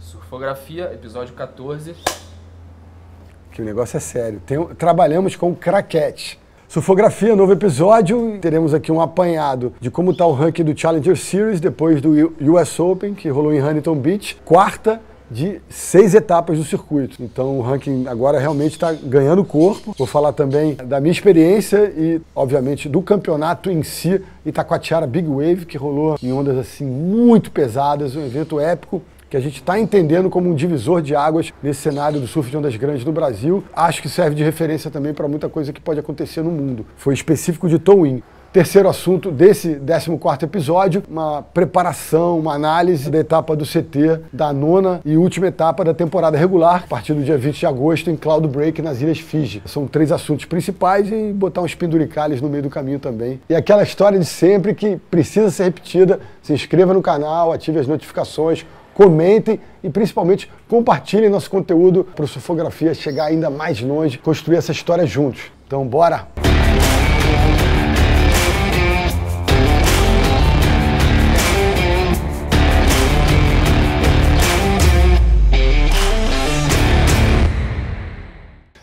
Surfografia, episódio 14. Que o negócio é sério. Trabalhamos com craquete. Surfografia, novo episódio. Teremos aqui um apanhado de como está o ranking do Challenger Series depois do US Open, que rolou em Huntington Beach. Quarta de 6 etapas do circuito. Então o ranking agora realmente está ganhando corpo. Vou falar também da minha experiência e, obviamente, do campeonato em si. Itacoatiara Big Wave, que rolou em ondas assim muito pesadas, um evento épico que a gente está entendendo como um divisor de águas nesse cenário do surf de ondas grandes no Brasil. Acho que serve de referência também para muita coisa que pode acontecer no mundo. Foi específico de Towin. Terceiro assunto desse 14º episódio, uma preparação, uma análise da etapa do CT, da nona e última etapa da temporada regular, a partir do dia 20 de agosto em Cloud Break nas Ilhas Fiji. São 3 assuntos principais e botar uns penduricalhos no meio do caminho também. E aquela história de sempre que precisa ser repetida, se inscreva no canal, ative as notificações, comentem e principalmente compartilhem nosso conteúdo para o Surfografia chegar ainda mais longe, construir essa história juntos. Então bora!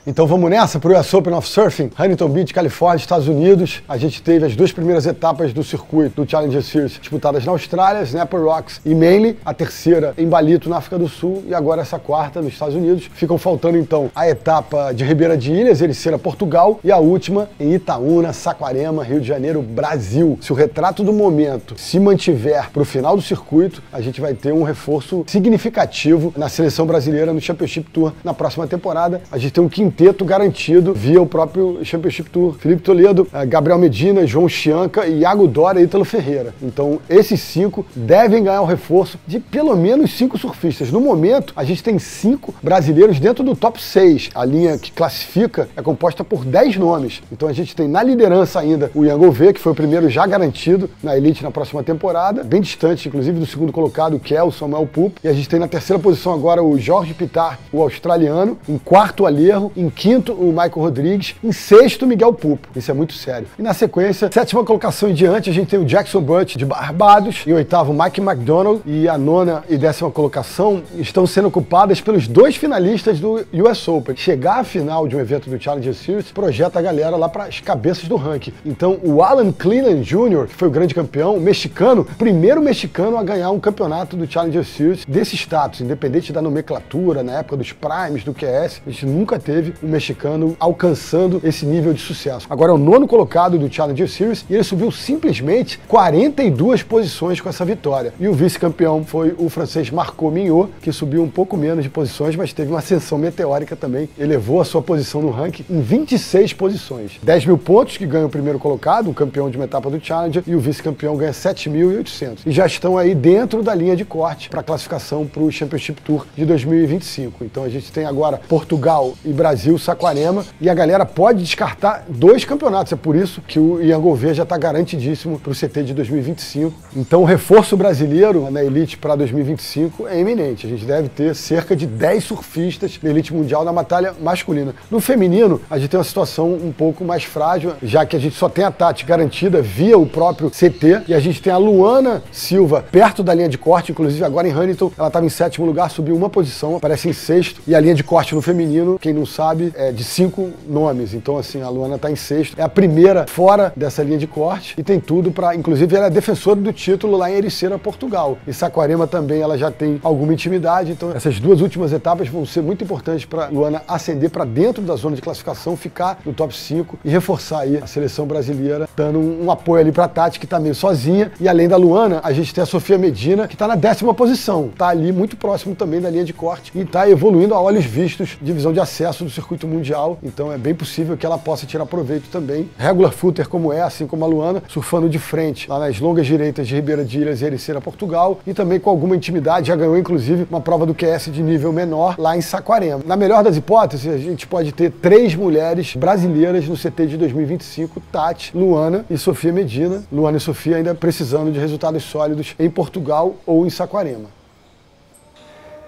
Então vamos nessa para o US Open of Surfing, Huntington Beach, Califórnia, Estados Unidos. A gente teve as 2 primeiras etapas do circuito do Challenger Series disputadas na Austrália, Snapper Rocks e Manly. A terceira em Balito, na África do Sul, e agora essa quarta nos Estados Unidos. Ficam faltando então a etapa de Ribeira de Ilhas, Ericeira, Portugal, e a última em Itaúna, Saquarema, Rio de Janeiro, Brasil. Se o retrato do momento se mantiver para o final do circuito, a gente vai ter um reforço significativo na seleção brasileira no Championship Tour na próxima temporada. A gente tem um quinteto garantido via o próprio Championship Tour. Felipe Toledo, Gabriel Medina, João Chianca, Iago Dória e Ítalo Ferreira. Então esses 5 devem ganhar o reforço de pelo menos 5 surfistas. No momento, a gente tem 5 brasileiros dentro do top 6. A linha que classifica é composta por 10 nomes. Então a gente tem na liderança ainda o Ian Gouveia, que foi o primeiro já garantido na Elite na próxima temporada, bem distante, inclusive, do segundo colocado, que é o Samuel Pupo. E a gente tem na terceira posição agora o Jorge Pitar, o australiano. Em quarto, o Alejo. Em quinto, o Michael Rodrigues. Em sexto, o Miguel Pupo. Isso é muito sério. E na sequência, 7ª colocação em diante, a gente tem o Jackson Burt de Barbados. Em oitavo, Mike McDonald. E a 9ª e 10ª colocação estão sendo ocupadas pelos 2 finalistas do US Open. Chegar à final de um evento do Challenger Series projeta a galera lá para as cabeças do ranking. Então, o Alan Cleland Jr., que foi o grande campeão, o mexicano, primeiro mexicano a ganhar um campeonato do Challenger Series desse status, independente da nomenclatura, na época dos primes, do QS, a gente nunca teve um mexicano alcançando esse nível de sucesso. Agora é o 9º colocado do Challenger Series e ele subiu simplesmente 42 posições com essa vitória. E o vice-campeão foi o francês Marco Mignot, que subiu um pouco menos de posições, mas teve uma ascensão meteórica também. Elevou a sua posição no ranking em 26 posições. 10 mil pontos que ganha o primeiro colocado, um campeão de uma etapa do Challenger, e o vice-campeão ganha 7.800. E já estão aí dentro da linha de corte para a classificação para o Championship Tour de 2025. Então a gente tem agora Portugal e Brasil, Saquarema, e a galera pode descartar 2 campeonatos. É por isso que o Ian Gouveia já está garantidíssimo para o CT de 2025. Então o reforço brasileiro na Elite para 2025 é iminente. A gente deve ter cerca de 10 surfistas na Elite Mundial na batalha masculina. No feminino, a gente tem uma situação um pouco mais frágil, já que a gente só tem a Tati garantida via o próprio CT, e a gente tem a Luana Silva perto da linha de corte, inclusive agora em Huntington, ela estava em 7º lugar, subiu uma posição, aparece em 6º, e a linha de corte no feminino, quem não sabe, é de 5 nomes. Então, assim, a Luana está em 6º. É a primeira fora dessa linha de corte e tem tudo para... Inclusive, ela é defensora do título lá em Ericeira, Portugal. E Saquarema também, ela já tem alguma intimidade. Então, essas 2 últimas etapas vão ser muito importantes para Luana ascender para dentro da zona de classificação, ficar no top 5 e reforçar aí a seleção brasileira, dando um apoio ali para a Tati, que está meio sozinha. E além da Luana, a gente tem a Sofia Medina, que está na 10ª posição. Está ali muito próximo também da linha de corte e está evoluindo a olhos vistos, divisão de acesso do circuito mundial, então é bem possível que ela possa tirar proveito também. Regular footer como é, assim como a Luana, surfando de frente lá nas longas direitas de Ribeira de Ilhas e Ericeira, Portugal, e também com alguma intimidade, já ganhou inclusive uma prova do QS de nível menor lá em Saquarema. Na melhor das hipóteses, a gente pode ter 3 mulheres brasileiras no CT de 2025, Tati, Luana e Sofia Medina. Luana e Sofia ainda precisando de resultados sólidos em Portugal ou em Saquarema.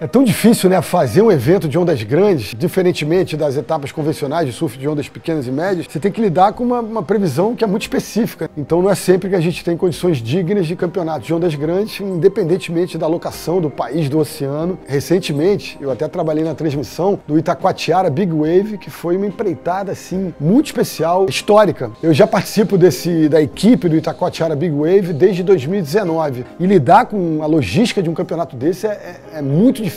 É tão difícil, né, fazer um evento de ondas grandes, diferentemente das etapas convencionais de surf de ondas pequenas e médias, você tem que lidar com uma previsão que é muito específica. Então não é sempre que a gente tem condições dignas de campeonatos de ondas grandes, independentemente da locação do país, do oceano. Recentemente, eu até trabalhei na transmissão do Itacoatiara Big Wave, que foi uma empreitada, assim, muito especial, histórica. Eu já participo da equipe do Itacoatiara Big Wave desde 2019. E lidar com a logística de um campeonato desse é muito difícil.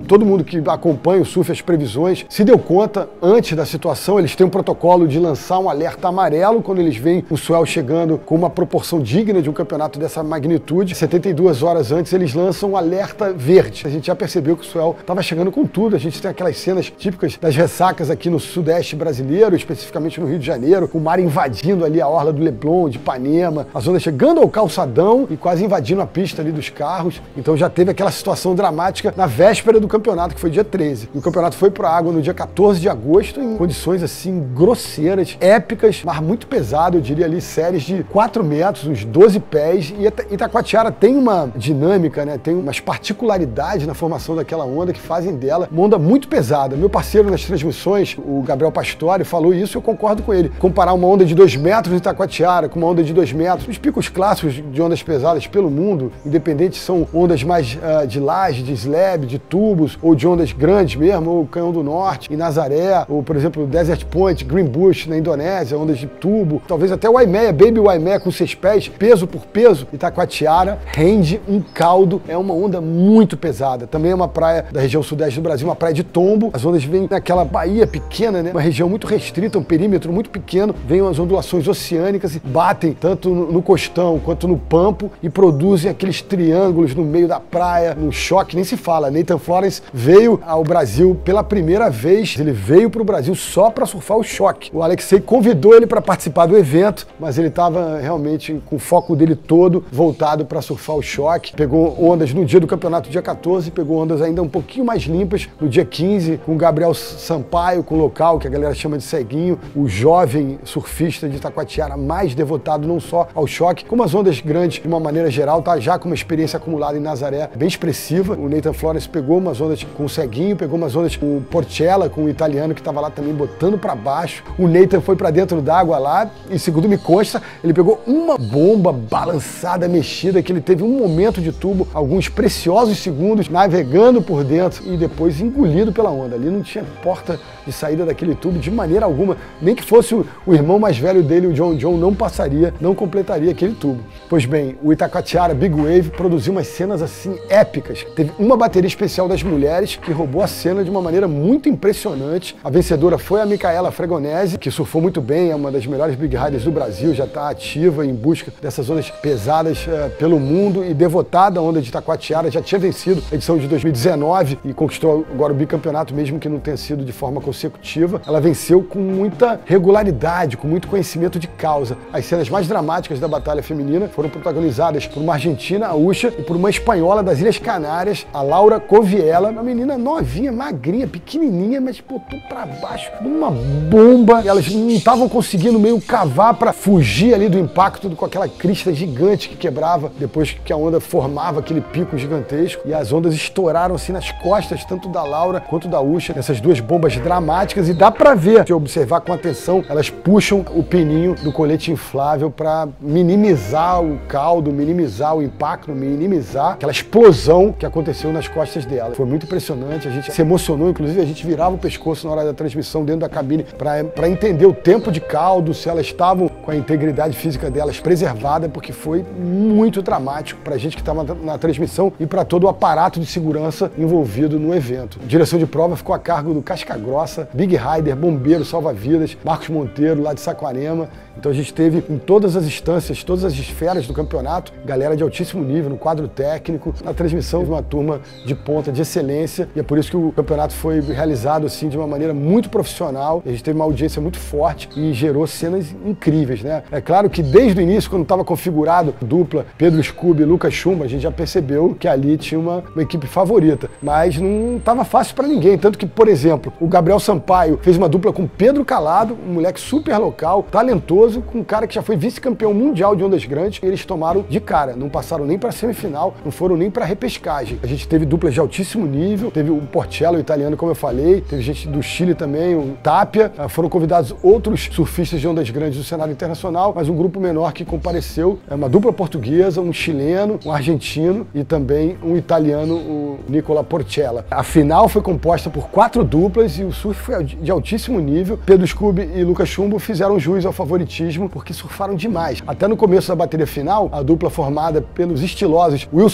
Todo mundo que acompanha o surf, as previsões, se deu conta antes da situação. Eles têm um protocolo de lançar um alerta amarelo quando eles veem o swell chegando com uma proporção digna de um campeonato dessa magnitude. 72 horas antes eles lançam um alerta verde. A gente já percebeu que o swell estava chegando com tudo. A gente tem aquelas cenas típicas das ressacas aqui no sudeste brasileiro, especificamente no Rio de Janeiro, o mar invadindo ali a orla do Leblon, de Ipanema, as ondas chegando ao calçadão e quase invadindo a pista ali dos carros. Então já teve aquela situação dramática na véspera do campeonato, que foi dia 13. E o campeonato foi para a água no dia 14 de agosto, em condições assim grosseiras, épicas, mar muito pesado, eu diria ali séries de 4 metros, uns 12 pés. E Itacoatiara tem uma dinâmica, né? Tem umas particularidades na formação daquela onda que fazem dela uma onda muito pesada. Meu parceiro nas transmissões, o Gabriel Pastore, falou isso e eu concordo com ele. Comparar uma onda de 2 metros de Itacoatiara com uma onda de 2 metros, os picos clássicos de ondas pesadas pelo mundo, independente são ondas mais de laje, de slab, de tubos, ou de ondas grandes mesmo, ou Canhão do Norte, em Nazaré, ou por exemplo Desert Point, Green Bush na Indonésia, ondas de tubo, talvez até o Waimea, Baby Waimea com 6 pés, peso por peso. Itacoatiara rende um caldo, é uma onda muito pesada. Também é uma praia da região sudeste do Brasil, uma praia de tombo. As ondas vêm naquela baía pequena, né? Uma região muito restrita, um perímetro muito pequeno, vêm as ondulações oceânicas e batem tanto no costão quanto no pampo e produzem aqueles triângulos no meio da praia, no choque, nem se fala. Nathan Florence veio ao Brasil pela primeira vez, ele veio para o Brasil só para surfar o choque. O Alexei convidou ele para participar do evento, mas ele estava realmente com o foco dele todo voltado para surfar o choque. Pegou ondas no dia do campeonato, dia 14, pegou ondas ainda um pouquinho mais limpas no dia 15, com o Gabriel Sampaio, com o local, que a galera chama de ceguinho, o jovem surfista de Itacoatiara mais devotado não só ao choque, como as ondas grandes de uma maneira geral, tá já com uma experiência acumulada em Nazaré bem expressiva. O Nathan Florence pegou umas ondas com o ceguinho, pegou umas ondas com o Portela, com o italiano que estava lá também botando para baixo. O Nathan foi para dentro d'água lá e, segundo me consta, ele pegou uma bomba balançada, mexida, que ele teve um momento de tubo, alguns preciosos segundos navegando por dentro e depois engolido pela onda. Ali não tinha porta de saída daquele tubo de maneira alguma, nem que fosse o irmão mais velho dele, o John, não passaria, não completaria aquele tubo. Pois bem, o Itacoatiara Big Wave produziu umas cenas assim épicas. Teve uma bateria especial das mulheres que roubou a cena de uma maneira muito impressionante. A vencedora foi a Micaela Fregonese, que surfou muito bem, é uma das melhores big riders do Brasil, já está ativa em busca dessas ondas pesadas pelo mundo e devotada à onda de Itacoatiara, já tinha vencido a edição de 2019 e conquistou agora o bicampeonato, mesmo que não tenha sido de forma consecutiva. Ela venceu com muita regularidade, com muito conhecimento de causa. As cenas mais dramáticas da batalha feminina foram protagonizadas por uma argentina, a Usha, e por uma espanhola das Ilhas Canárias, a Laura Coviela, uma menina novinha, magrinha, pequenininha, mas botou pra baixo numa bomba. E elas não estavam conseguindo meio cavar para fugir ali do impacto com aquela crista gigante que quebrava depois que a onda formava aquele pico gigantesco. E as ondas estouraram assim nas costas, tanto da Laura quanto da Usha, essas duas bombas dramáticas. E dá pra ver, se observar com atenção, elas puxam o pininho do colete inflável para minimizar o caldo, minimizar o impacto, minimizar aquela explosão que aconteceu nas costas dela. Foi muito impressionante, a gente se emocionou, inclusive a gente virava o pescoço na hora da transmissão dentro da cabine para entender o tempo de caldo, se elas estavam com a integridade física delas preservada, porque foi muito dramático pra gente que estava na transmissão e para todo o aparato de segurança envolvido no evento. A direção de prova ficou a cargo do Casca Grossa, Big Rider, bombeiro, salva-vidas, Marcos Monteiro, lá de Saquarema. Então a gente teve em todas as instâncias, todas as esferas do campeonato, galera de altíssimo nível, no quadro técnico, na transmissão de uma turma de ponta, de excelência, e é por isso que o campeonato foi realizado assim de uma maneira muito profissional. A gente teve uma audiência muito forte e gerou cenas incríveis, né? É claro que desde o início, quando estava configurado dupla Pedro Scooby e Lucas Chumba, a gente já percebeu que ali tinha uma equipe favorita, mas não estava fácil para ninguém, tanto que, por exemplo, o Gabriel Sampaio fez uma dupla com Pedro Calado, um moleque super local, talentoso, estiloso com um cara que já foi vice-campeão mundial de ondas grandes, e eles tomaram de cara, não passaram nem para semifinal, não foram nem para repescagem. A gente teve duplas de altíssimo nível, teve o Porcello, o italiano, como eu falei, teve gente do Chile também, o Tapia, foram convidados outros surfistas de ondas grandes do cenário internacional, mas um grupo menor que compareceu, é uma dupla portuguesa, um chileno, um argentino e também um italiano, o Nicola Porcella. A final foi composta por 4 duplas e o surf foi de altíssimo nível. Pedro Scooby e Lucas Chumbo fizeram jus ao favoritismo porque surfaram demais. Até no começo da bateria final, a dupla formada pelos estilosos William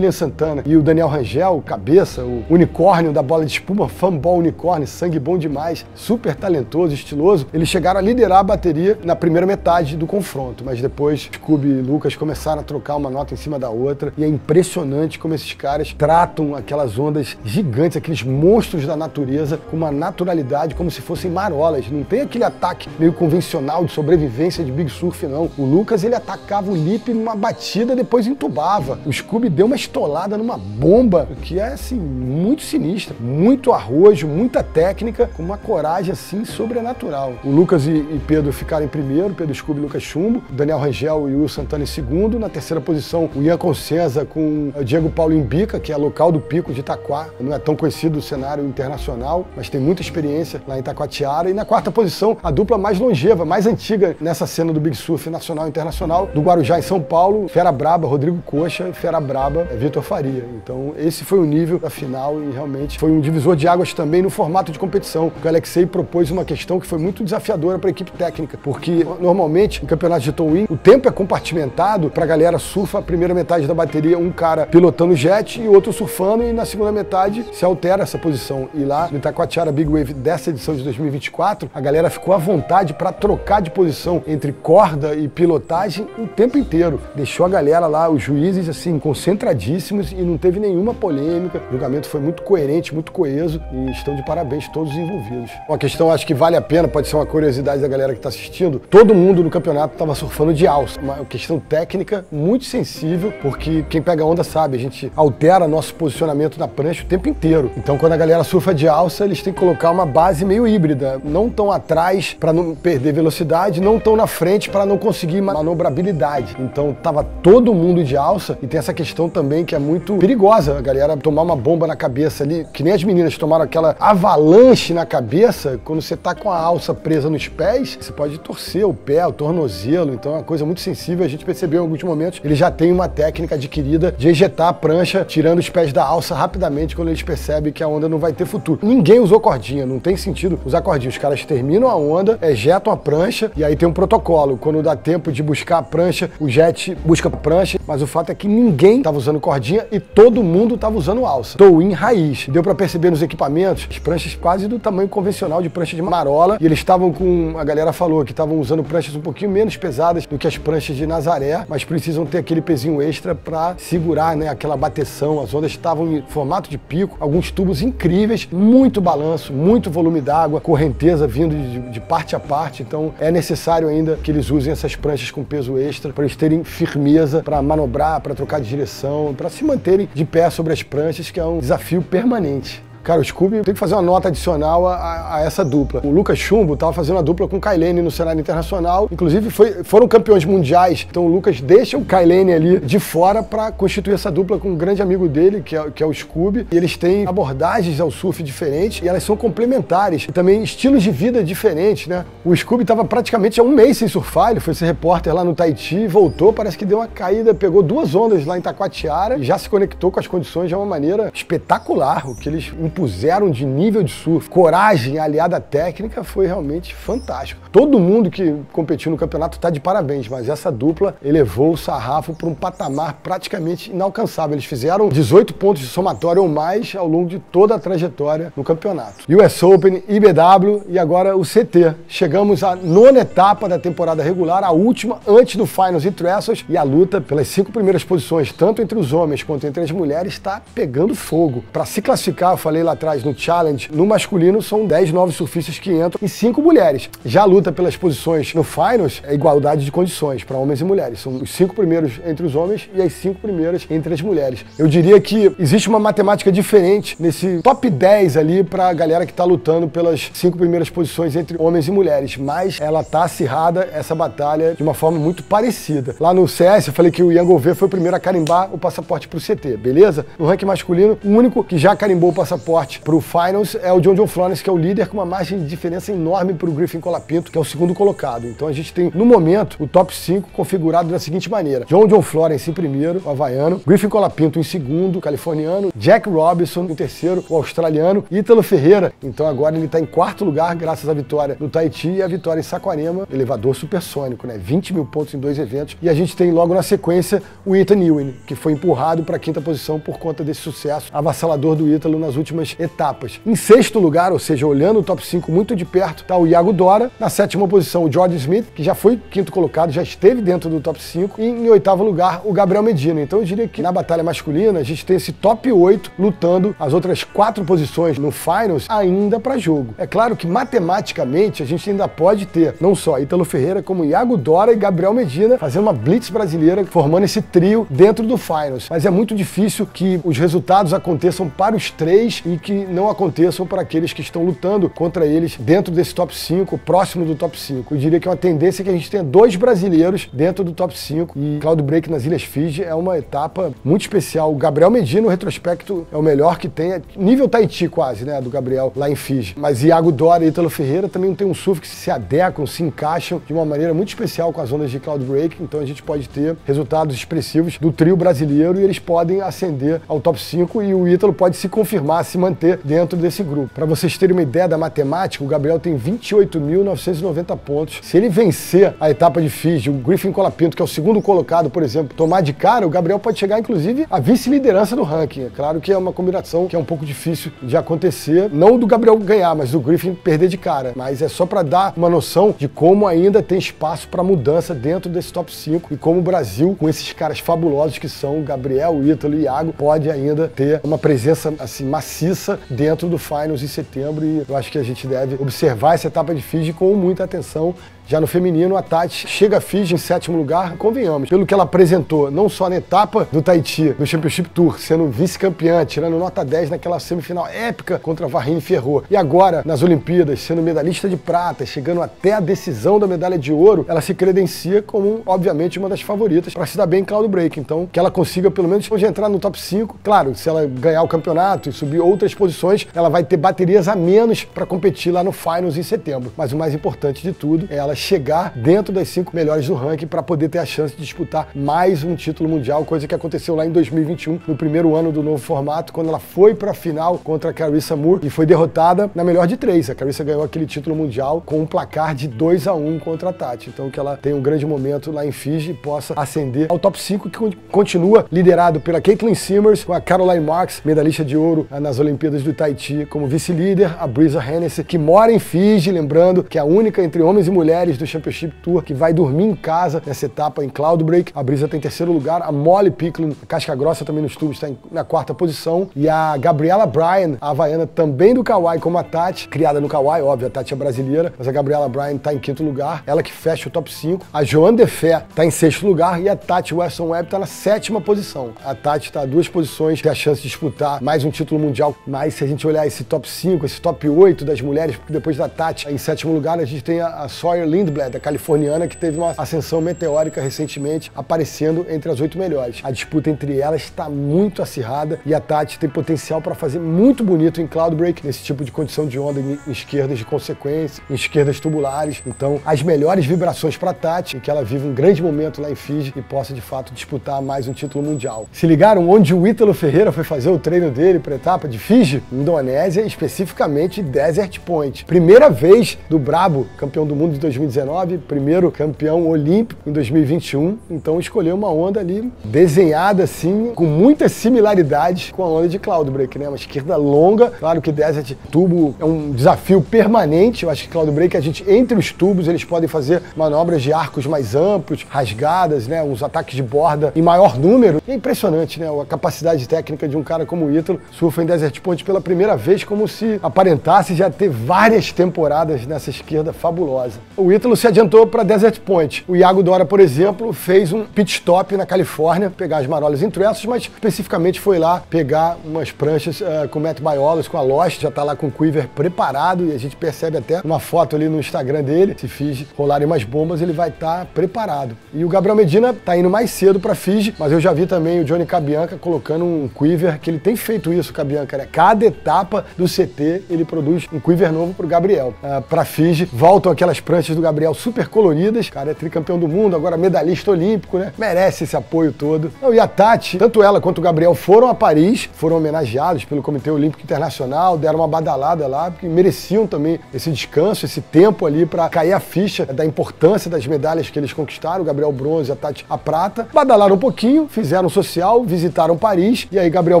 Santana e o Daniel Rangel, cabeça, o unicórnio da bola de espuma, fanball unicórnio, sangue bom demais, super talentoso, estiloso, eles chegaram a liderar a bateria na primeira metade do confronto, mas depois Scooby e Lucas começaram a trocar uma nota em cima da outra e é impressionante como esses caras tratam aquelas ondas gigantes, aqueles monstros da natureza com uma naturalidade como se fossem marolas. Não tem aquele ataque meio convencional de sobrevivência de Big Surf, não. O Lucas, ele atacava o lip numa batida, depois entubava. O Scooby deu uma estolada numa bomba que é, assim, muito sinistra. Muito arrojo, muita técnica, com uma coragem, assim, sobrenatural. O Lucas e Pedro ficaram em primeiro, Pedro Scooby e Lucas Chumbo. Daniel Rangel e Will Santana em segundo. Na terceira posição, o Ian Consenza com o Diego Paulo Imbica, que é local do Pico de Itaquá. Não é tão conhecido no cenário internacional, mas tem muita experiência lá em Itacoatiara. E na quarta posição, a dupla mais longeva, mais antiga nessa cena do Big Surf nacional e internacional, do Guarujá em São Paulo, Fera Braba, Rodrigo Coxa, Fera Braba, Vitor Faria. Então esse foi o nível da final e realmente foi um divisor de águas também no formato de competição. O Alexei propôs uma questão que foi muito desafiadora para a equipe técnica, porque normalmente em campeonatos de towing o tempo é compartimentado para a galera surfa a primeira metade da bateria, um cara pilotando jet e outro surfando, e na segunda metade se altera essa posição. E lá no Itacoatiara Big Wave dessa edição de 2024, a galera ficou à vontade para trocar de posição entre corda e pilotagem o tempo inteiro. Deixou a galera lá, os juízes, assim, concentradíssimos e não teve nenhuma polêmica. O julgamento foi muito coerente, muito coeso e estão de parabéns todos os envolvidos. Uma questão, acho que vale a pena, pode ser uma curiosidade da galera que está assistindo, todo mundo no campeonato estava surfando de alça. Uma questão técnica muito sensível, porque quem pega onda sabe, a gente altera nosso posicionamento na prancha o tempo inteiro. Então quando a galera surfa de alça, eles têm que colocar uma base meio híbrida, não tão atrás para não perder velocidade, não tão na frente para não conseguir manobrabilidade. Então tava todo mundo de alça e tem essa questão também que é muito perigosa, a galera tomar uma bomba na cabeça ali, que nem as meninas tomaram aquela avalanche na cabeça. Quando você tá com a alça presa nos pés, você pode torcer o pé, o tornozelo, então é uma coisa muito sensível. A gente percebeu em alguns momentos, ele já tem uma técnica adquirida de ejetar a prancha, tirando os pés da alça rapidamente quando eles percebem que a onda não vai ter futuro. Ninguém usou cordinha, não tem sentido usar cordinha. Os caras terminam a onda, ejetam a prancha e aí tem um protocolo. Quando dá tempo de buscar a prancha, o jet busca a prancha, mas o fato é que ninguém tava usando cordinha e todo mundo tava usando alça. Towing raiz. Deu pra perceber nos equipamentos, as pranchas quase do tamanho convencional de prancha de marola, e eles estavam com, a galera falou que estavam usando pranchas um pouquinho menos pesadas do que as pranchas de Nazaré, mas precisam ter aquele pezinho extra para segurar, né, aquela bateção. As ondas estavam em formato de pico, alguns tubos incríveis, muito balanço, muito volume d'água, correnteza vindo de parte a parte, então é necessário ainda que eles usem essas pranchas com peso extra para eles terem firmeza para manobrar, para trocar de direção, para se manterem de pé sobre as pranchas, que é um desafio permanente. Cara, o Scooby tem que fazer uma nota adicional a essa dupla. O Lucas Chumbo estava fazendo a dupla com o Kailane no cenário internacional. Inclusive, foram campeões mundiais. Então o Lucas deixa o Kailane ali de fora para constituir essa dupla com um grande amigo dele, que é o Scooby. E eles têm abordagens ao surf diferentes e elas são complementares. E também estilos de vida diferentes, né? O Scooby estava praticamente há um mês sem surfar. Ele foi ser repórter lá no Tahiti, voltou, parece que deu uma caída, pegou 2 ondas lá em Itacoatiara e já se conectou com as condições de uma maneira espetacular. O que eles impuseram de nível de surf, coragem aliada à técnica, foi realmente fantástico. Todo mundo que competiu no campeonato está de parabéns, mas essa dupla elevou o sarrafo para um patamar praticamente inalcançável. Eles fizeram 18 pontos de somatório ou mais ao longo de toda a trajetória no campeonato. US Open, IBW e agora o CT. Chegamos à 9ª etapa da temporada regular, a última antes do Finals e Trestles, e a luta pelas 5 primeiras posições, tanto entre os homens quanto entre as mulheres, está pegando fogo. Para se classificar, eu falei lá atrás no Challenge, no masculino são 10 novos surfistas que entram e 5 mulheres. Já a luta pelas posições no Finals é igualdade de condições para homens e mulheres. São os 5 primeiros entre os homens e as 5 primeiras entre as mulheres. Eu diria que existe uma matemática diferente nesse top 10 ali para a galera que está lutando pelas 5 primeiras posições entre homens e mulheres, mas ela tá acirrada, essa batalha, de uma forma muito parecida. Lá no CS eu falei que o Ian Gouveia foi o primeiro a carimbar o passaporte pro CT, beleza? No ranking masculino, o único que já carimbou o passaporte pro Finals é o John Florence, que é o líder, com uma margem de diferença enorme pro Griffin Colapinto, que é o segundo colocado. Então a gente tem, no momento, o top 5 configurado da seguinte maneira: John Florence em primeiro, o havaiano; Griffin Colapinto em segundo, o californiano; Jack Robinson em terceiro, o australiano; Ítalo Ferreira, então agora ele tá em quarto lugar, graças à vitória no Tahiti e a vitória em Saquarema, elevador supersônico, né? 20 mil pontos em 2 eventos. E a gente tem logo na sequência o Ethan Ewing, que foi empurrado para a 5ª posição por conta desse sucesso avassalador do Ítalo nas últimas etapas. Em 6º lugar, ou seja, olhando o top 5 muito de perto, está o Iago Dora. Na 7ª posição, o Jordan Smith, que já foi 5º colocado, já esteve dentro do top 5. E em 8º lugar, o Gabriel Medina. Então eu diria que na batalha masculina a gente tem esse top 8 lutando as outras 4 posições no Finals ainda para jogo. É claro que matematicamente a gente ainda pode ter não só Ítalo Ferreira, como Iago Dora e Gabriel Medina fazendo uma blitz brasileira, formando esse trio dentro do Finals. Mas é muito difícil que os resultados aconteçam para os 3 e que não aconteçam para aqueles que estão lutando contra eles dentro desse top 5, próximo do top 5. Eu diria que é uma tendência que a gente tenha 2 brasileiros dentro do top 5, e Cloud Break nas Ilhas Fiji é uma etapa muito especial. O Gabriel Medina, no retrospecto, é o melhor que tem, nível Tahiti quase, né, do Gabriel lá em Fiji. Mas Iago Dora e Ítalo Ferreira também não tem um surf que se adequam, se encaixam de uma maneira muito especial com as ondas de Cloud Break, então a gente pode ter resultados expressivos do trio brasileiro e eles podem ascender ao top 5 e o Ítalo pode se confirmar, se manter dentro desse grupo. Para vocês terem uma ideia da matemática, o Gabriel tem 28.990 pontos. Se ele vencer a etapa de Fiji, o Griffin Colapinto, que é o segundo colocado, por exemplo, tomar de cara, o Gabriel pode chegar, inclusive, à vice-liderança do ranking. É claro que é uma combinação que é um pouco difícil de acontecer, não do Gabriel ganhar, mas do Griffin perder de cara. Mas é só para dar uma noção de como ainda tem espaço para mudança dentro desse top 5 e como o Brasil, com esses caras fabulosos que são o Gabriel, o Ítalo e o Iago, pode ainda ter uma presença assim maciça dentro do Finals em setembro, e eu acho que a gente deve observar essa etapa de Fiji com muita atenção. Já no feminino, a Tati chega a Fiji em 7º lugar, convenhamos, pelo que ela apresentou, não só na etapa do Tahiti, do Championship Tour, sendo vice-campeã, tirando nota 10 naquela semifinal épica contra a Varrine Ferro, e agora nas Olimpíadas, sendo medalhista de prata, chegando até a decisão da medalha de ouro, ela se credencia como, obviamente, uma das favoritas para se dar bem em Cloud Break. Então, que ela consiga, pelo menos, hoje entrar no top 5. Claro, se ela ganhar o campeonato e subir outras posições, ela vai ter baterias a menos para competir lá no Finals em setembro. Mas o mais importante de tudo é ela chegar dentro das 5 melhores do ranking para poder ter a chance de disputar mais um título mundial, coisa que aconteceu lá em 2021, no primeiro ano do novo formato, quando ela foi para a final contra a Carissa Moore e foi derrotada na melhor de 3. A Carissa ganhou aquele título mundial com um placar de 2-1 contra a Tati. Então que ela tenha um grande momento lá em Fiji e possa ascender ao top 5, que continua liderado pela Caitlin Simmers, com a Caroline Marks, medalhista de ouro nas Olimpíadas do Tahiti, como vice-líder, a Brisa Hennessy, que mora em Fiji, lembrando que é a única entre homens e mulheres do Championship Tour que vai dormir em casa nessa etapa em Cloud Break. A Brisa tem 3º lugar, a Molly Picklin, a casca grossa também nos tubos, está na 4ª posição, e a Gabriela Bryan, a havaiana também do Kauai, como a Tati, criada no Kauai, óbvio, a Tati é brasileira, mas a Gabriela Bryan está em 5º lugar, ela que fecha o top 5. A Joanne Defé está em 6º lugar e a Tati Weston Webb está na 7ª posição. A Tati está a 2 posições, tem a chance de disputar mais um título mundial, mas se a gente olhar esse top 5, esse top 8 das mulheres, porque depois da Tati em 7º lugar, a gente tem a Sawyer Lindblad, a californiana, que teve uma ascensão meteórica recentemente, aparecendo entre as 8 melhores. A disputa entre elas está muito acirrada e a Tati tem potencial para fazer muito bonito em Cloud Break, nesse tipo de condição de onda em esquerdas de consequência, em esquerdas tubulares. Então, as melhores vibrações para a Tati, e que ela vive um grande momento lá em Fiji e possa, de fato, disputar mais um título mundial. Se ligaram onde o Ítalo Ferreira foi fazer o treino dele para a etapa de Fiji? Indonésia, especificamente Desert Point. Primeira vez do Brabo, campeão do mundo de 2019, primeiro campeão olímpico em 2021, então escolheu uma onda ali desenhada assim, com muitas similaridades com a onda de Cloud Break, né? Uma esquerda longa, claro que Desert tubo é um desafio permanente. Eu acho que Cloud Break, a gente, entre os tubos, eles podem fazer manobras de arcos mais amplos, rasgadas, né? Uns ataques de borda em maior número. E é impressionante, né? A capacidade técnica de um cara como o Ítalo. Surfa em Desert Desert Point pela primeira vez, como se aparentasse já ter várias temporadas nessa esquerda fabulosa. O Ítalo se adiantou para Desert Point. O Iago Dora, por exemplo, fez um pit stop na Califórnia, pegar as marolas impressas, mas especificamente foi lá pegar umas pranchas com o Matt Biolos, com a Lost, já tá lá com o quiver preparado, e a gente percebe até uma foto ali no Instagram dele, se Fiji rolarem umas bombas, ele vai estar preparado. E o Gabriel Medina tá indo mais cedo para Fiji, mas eu já vi também o Johnny Cabianca colocando um quiver, que ele tem feito isso, Cabianca, né? Cada etapa do CT ele produz um quiver novo pro Gabriel. Para Fiji, voltam aquelas pranchas do Gabriel super coloridas, o cara é tricampeão do mundo, agora medalhista olímpico, né? Merece esse apoio todo. E a Tati, tanto ela quanto o Gabriel foram a Paris, foram homenageados pelo Comitê Olímpico Internacional, deram uma badalada lá, porque mereciam também esse descanso, esse tempo ali para cair a ficha da importância das medalhas que eles conquistaram, o Gabriel bronze, a Tati a prata. Badalaram um pouquinho, fizeram social, visitaram Paris, e aí Gabriel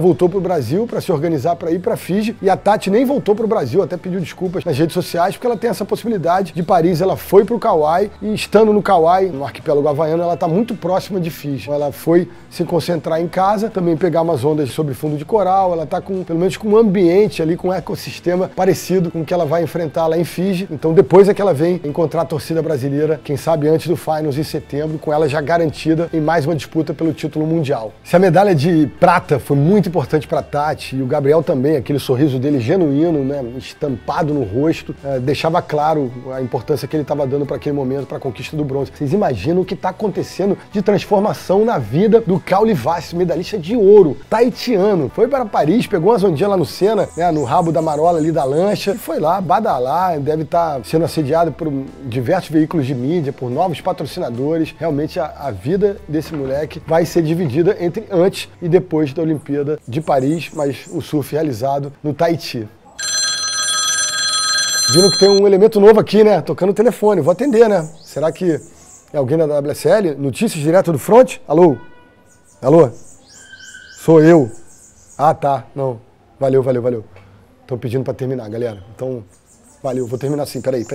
voltou pro Brasil para se organizar para ir para Fiji, e a Tati nem voltou pro Brasil, até pediu desculpas nas redes sociais, porque ela tem essa possibilidade. De Paris ela foi pro Kauai, e estando no Kauai, no arquipélago havaiano, ela tá muito próxima de Fiji. Ela foi se concentrar em casa, também pegar umas ondas sobre fundo de coral, ela tá com, pelo menos com um ambiente ali, com um ecossistema parecido com o que ela vai enfrentar lá em Fiji. Então depois é que ela vem encontrar a torcida brasileira, quem sabe antes do Finals em setembro, com ela já garantida em mais uma disputa pelo título mundial. Se a medalha de prata foi muito importante para Tati, e o Gabriel também, aquele sorriso dele genuíno, né, estampado no rosto, deixava claro a importância que ele estava dando para aquele momento, para a conquista do bronze. Vocês imaginam o que está acontecendo de transformação na vida do Caio Livassi, medalhista de ouro, tahitiano. Foi para Paris, pegou umas ondinhas lá no Sena, né, no rabo da marola ali da lancha, e foi lá, badalar, deve estar sendo assediado por diversos veículos de mídia, por novos patrocinadores. Realmente a vida desse moleque vai ser dividida entre antes e depois da Olimpíada de Paris, mas o surf realizado no Tahiti. Viram que tem um elemento novo aqui, né? Tocando o telefone. Vou atender, né? Será que é alguém da WSL? Notícias direto do front? Alô? Alô? Sou eu. Ah, tá. Não. Valeu. Estão pedindo para terminar, galera. Então, valeu. Vou terminar assim. Peraí.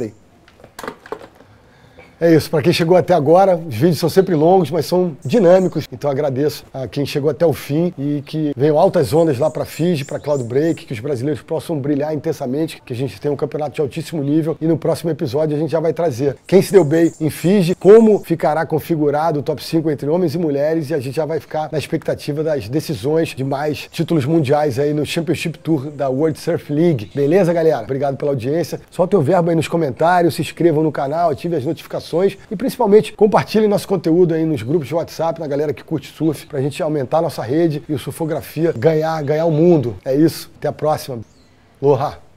É isso, para quem chegou até agora, os vídeos são sempre longos, mas são dinâmicos, então agradeço a quem chegou até o fim e que venham altas ondas lá para Fiji, para Cloud Break, que os brasileiros possam brilhar intensamente, que a gente tenha um campeonato de altíssimo nível, e no próximo episódio a gente já vai trazer quem se deu bem em Fiji, como ficará configurado o top 5 entre homens e mulheres, e a gente já vai ficar na expectativa das decisões de mais títulos mundiais aí no Championship Tour da World Surf League. Beleza, galera? Obrigado pela audiência. Solta o verbo aí nos comentários, se inscrevam no canal, ative as notificações e principalmente compartilhem nosso conteúdo aí nos grupos de WhatsApp, na galera que curte surf, pra gente aumentar a nossa rede e o Surfografia ganhar o mundo. É isso. Até a próxima. Aloha!